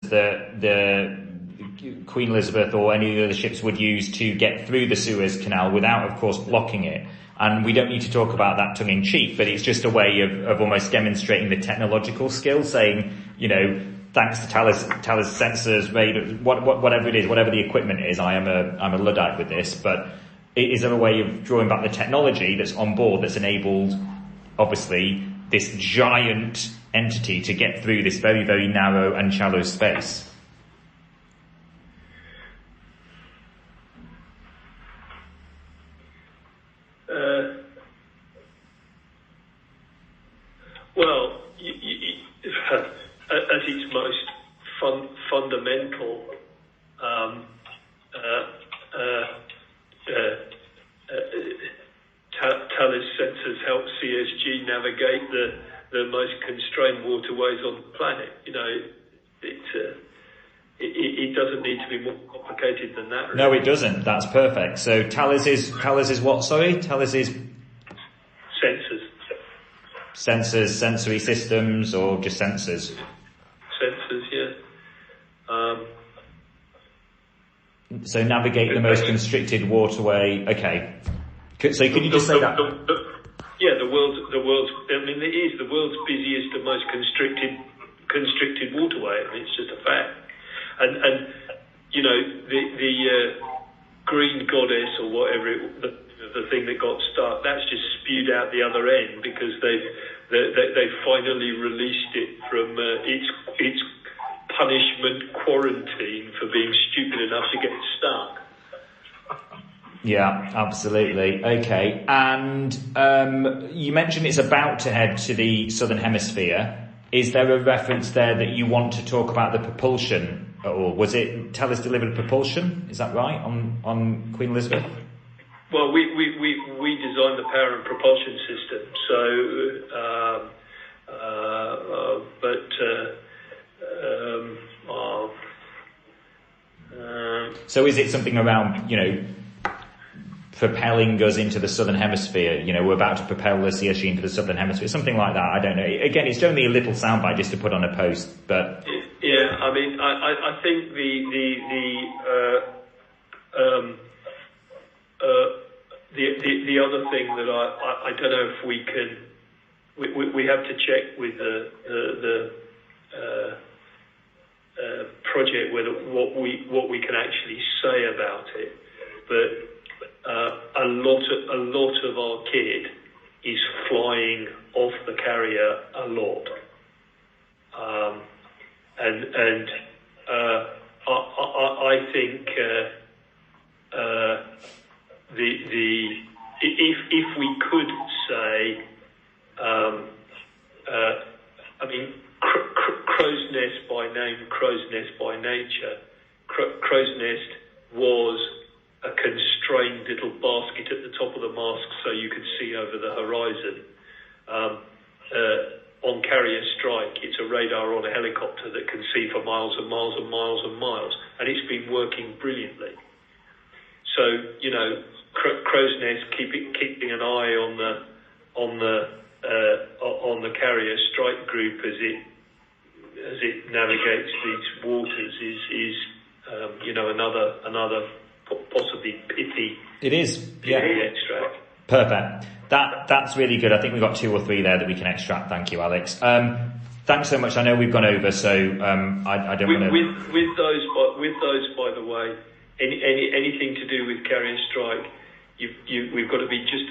the Queen Elizabeth or any of the ships would use to get through the Suez Canal without, of course, blocking it. And we don't need to talk about that tongue-in-cheek, but it's just a way of almost demonstrating the technological skill, saying, thanks to Thales sensors, radar, whatever it is, whatever the equipment is, I'm a Luddite with this, but is there a way of drawing back the technology that's on board that's enabled, obviously, this giant entity to get through this very, very narrow and shallow space? Well, at its most fundamental, Thales sensors help CSG navigate the most constrained waterways on the planet. It doesn't need to be more complicated than that. Really. No, it doesn't. That's perfect. So Thales is what? Sorry, Thales is sensors, sensory systems, or just sensors? Sensors, yeah. So navigate the most constricted waterway. Okay. So could you just say that? The world's. I mean, it is the world's busiest and most constricted waterway. I mean, it's just a fact. And the green goddess or whatever the thing that got stuck, that's just spewed out the other end because they finally released it from its punishment quarantine for being stupid enough to get stuck. Yeah, absolutely. Okay, and you mentioned it's about to head to the southern hemisphere. Is there a reference there that you want to talk about the propulsion, or was it Thales delivered propulsion? Is that right on Queen Elizabeth? Well, we designed the power and propulsion system, so is it something around, propelling us into the southern hemisphere? We're about to propel the CSG into the southern hemisphere, something like that. I don't know. Again, it's only a little soundbite just to put on a post, but yeah, I mean, I think the other thing that I don't know if we can, we have to check with the project whether what we can actually say about it, but a lot of our kit is flying off the carrier a lot, and I think if we could say, crow's nest by name, crow's nest by nature. Crow's nest was a constrained little basket at the top of the mast so you could see over the horizon. On carrier strike, it's a radar on a helicopter that can see for miles and miles and miles and miles, and it's been working brilliantly. So, crow's nest keeping an eye on the carrier strike group as it navigates these waters is another possibly pithy. It is, yeah. Extract. Perfect. That's really good. I think we've got 2 or 3 there that we can extract. Thank you, Alex. Thanks so much. I know we've gone over, so I don't want to. With those, by the way, anything to do with carrier strike, we've got to be just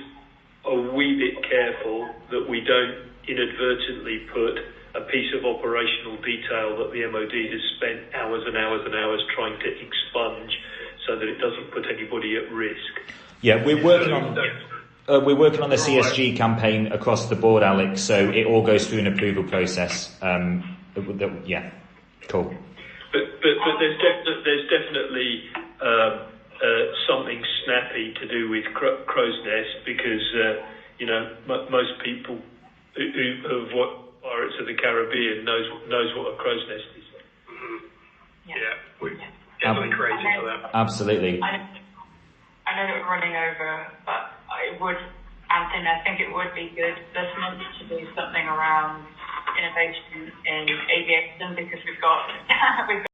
a wee bit careful that we don't inadvertently put a piece of operational detail that the MOD has spent hours and hours and hours trying to expunge, so that it doesn't put anybody at risk. Yeah, we're working on the CSG campaign across the board, Alex. So it all goes through an approval process. Yeah, cool. But there's definitely something snappy to do with crow's nest because most people who have watched Pirates of the Caribbean knows what a crow's nest is. Mm-hmm. Yeah, we're definitely crazy for that. Absolutely. I know that we're running over, but Anthony, I think it would be good this month to do something around innovation in aviation because we've got